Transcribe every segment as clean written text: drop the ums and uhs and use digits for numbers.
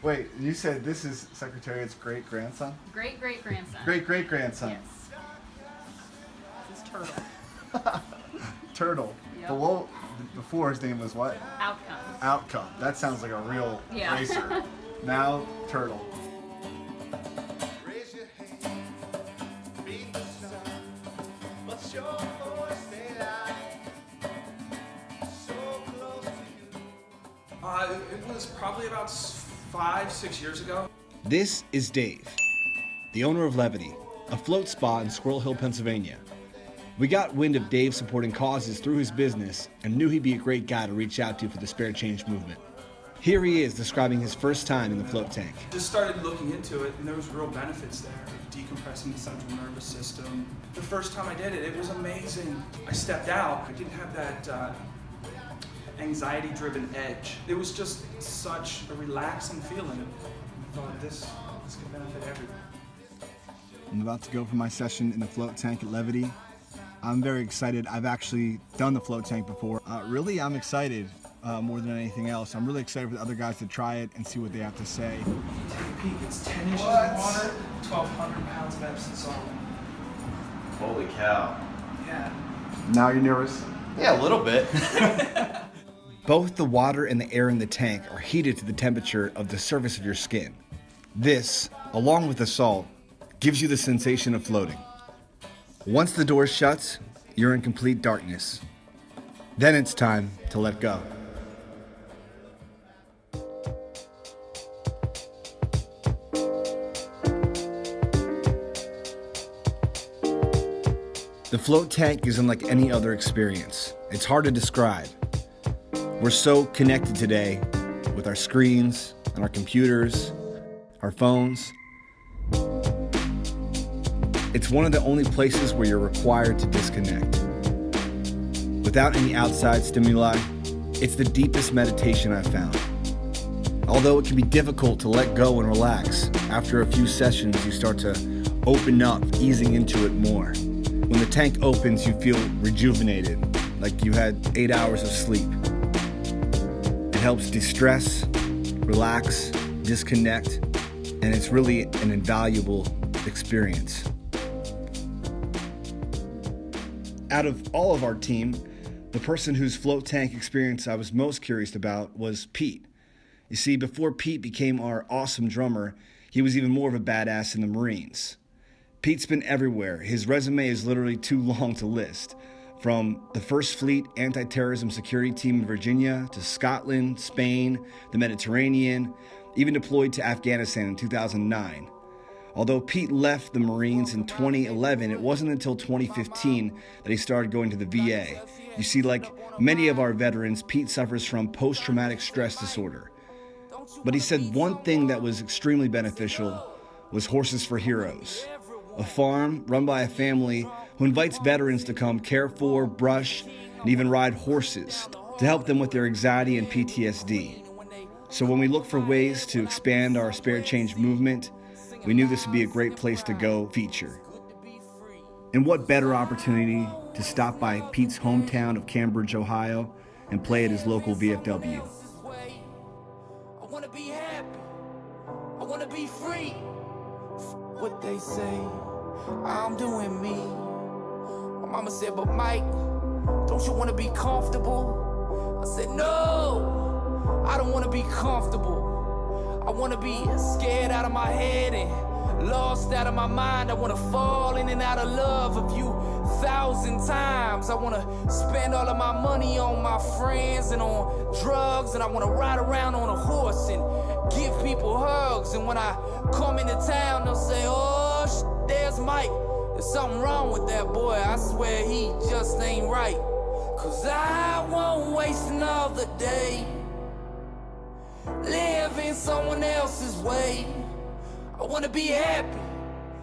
Wait, you said this is Secretariat's great-grandson? Great-great-grandson. Great-great-grandson. Yes. This is Turtle. Turtle. Yep. Before his name was what? Outcome. Outcome. That sounds like a real racer. Now, Turtle. Raise your hand, beat the sun. What's your voice say like? So close to you. It was probably about 5-6 years ago. This is Dave, the owner of Levity, a float spa in Squirrel Hill, Pennsylvania. We got wind of Dave supporting causes through his business and knew he'd be a great guy to reach out to for the spare change movement. Here he is describing his first time in the float tank. Just started looking into it, and there was real benefits there. Decompressing the central nervous system. The first time I did it, it was amazing. I stepped out. I didn't have that anxiety-driven edge. It was just such a relaxing feeling. I thought this could benefit everyone. I'm about to go for my session in the float tank at Levity. I'm very excited. I've actually done the float tank before. Really, I'm excited more than anything else. I'm really excited for the other guys to try it and see what they have to say. Take a peek. It's 10 inches of water, 1,200 pounds of Epsom salt. Holy cow. Yeah. Now you're nervous? Yeah, a little bit. Both the water and the air in the tank are heated to the temperature of the surface of your skin. This, along with the salt, gives you the sensation of floating. Once the door shuts, you're in complete darkness. Then it's time to let go. The float tank is unlike any other experience. It's hard to describe. We're so connected today with our screens and our computers, our phones. It's one of the only places where you're required to disconnect. Without any outside stimuli, it's the deepest meditation I've found. Although it can be difficult to let go and relax, after a few sessions you start to open up, easing into it more. When the tank opens, you feel rejuvenated, like you had 8 hours of sleep. It helps de-stress, relax, disconnect, and it's really an invaluable experience. Out of all of our team, the person whose float tank experience I was most curious about was Pete. You see, before Pete became our awesome drummer, he was even more of a badass in the Marines. Pete's been everywhere. His resume is literally too long to list. From the 1st Fleet Anti-Terrorism Security Team in Virginia to Scotland, Spain, the Mediterranean, even deployed to Afghanistan in 2009. Although Pete left the Marines in 2011, it wasn't until 2015 that he started going to the VA. You see, like many of our veterans, Pete suffers from post-traumatic stress disorder. But he said one thing that was extremely beneficial was Horses for Heroes, a farm run by a family who invites veterans to come care for, brush, and even ride horses to help them with their anxiety and PTSD. So when we look for ways to expand our spare change movement, we knew this would be a great place to go feature. And what better opportunity to stop by Pete's hometown of Cambridge, Ohio, and play at his local VFW. I wanna be happy. I wanna be free. What they say, I'm doing me. My mama said, but Mike, don't you wanna be comfortable? I said, no, I don't wanna be comfortable. I wanna be scared out of my head and lost out of my mind. I wanna fall in and out of love a few thousand times. I wanna spend all of my money on my friends and on drugs, and I wanna ride around on a horse and give people hugs. And when I come into town, they'll say, oh, there's Mike. There's something wrong with that boy. I swear he just ain't right. 'Cause I won't waste another day living someone else's way. I wanna be happy.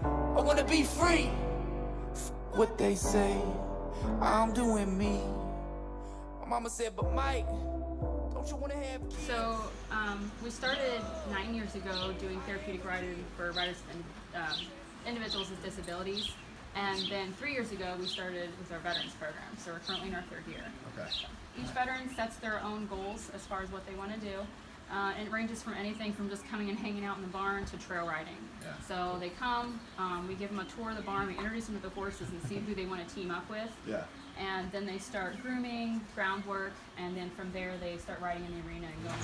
I wanna be free. What they say, I'm doing me. My mama said, but Mike, don't you wanna have kids? So we started 9 years ago doing therapeutic riding for riders and individuals with disabilities. And then 3 years ago, we started with our veterans program. So we're currently in our 3rd year. Okay. So each veteran sets their own goals as far as what they want to do. It ranges from anything from just coming and hanging out in the barn to trail riding. Yeah. So they come, we give them a tour of the barn, we introduce them to the horses and see who they want to team up with. Yeah. And then they start grooming, groundwork, and then from there they start riding in the arena and going.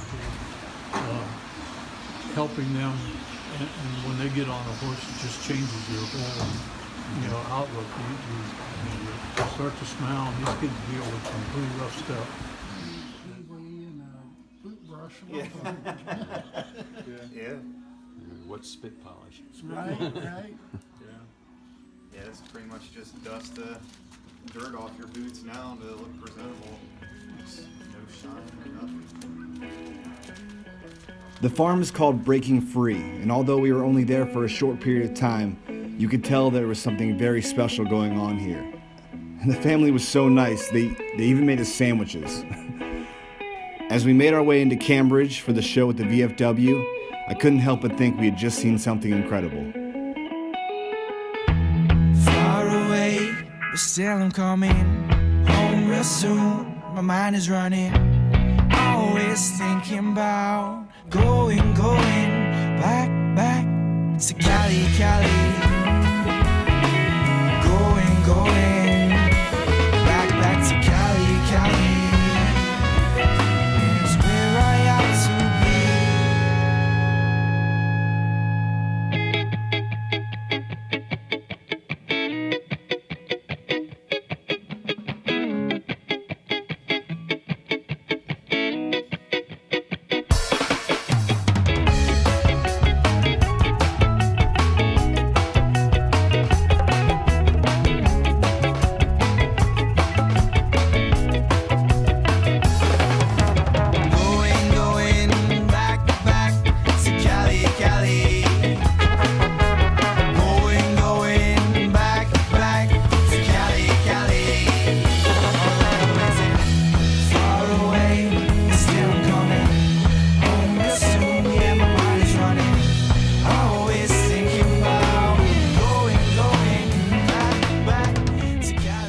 Helping them, and when they get on a horse, it just changes your whole, outlook. You start to smile. These kids deal with some pretty rough stuff. Yeah. What's spit polish? Right. Yeah, it's pretty much just dust the dirt off your boots now to look presentable. Just no shine or nothing. The farm is called Breaking Free, and although we were only there for a short period of time, you could tell there was something very special going on here. And the family was so nice, they even made us sandwiches. As we made our way into Cambridge for the show at the VFW, I couldn't help but think we had just seen something incredible. Far away, but still I'm coming home real soon. My mind is running, always thinking about going back to Cali. Going back to Cali. It's where I ought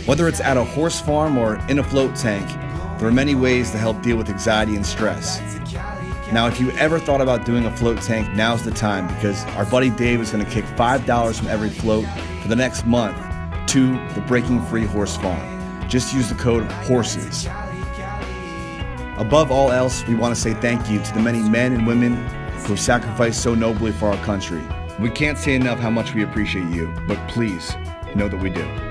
Whether it's at a horse farm or in a float tank, there are many ways to help deal with anxiety and stress. Now, if you ever thought about doing a float tank, now's the time, because our buddy Dave is going to kick $5 from every float for the next month to the Breaking Free Horse Farm. Just use the code HORSES. Above all else, we want to say thank you to the many men and women who have sacrificed so nobly for our country. We can't say enough how much we appreciate you, but please know that we do.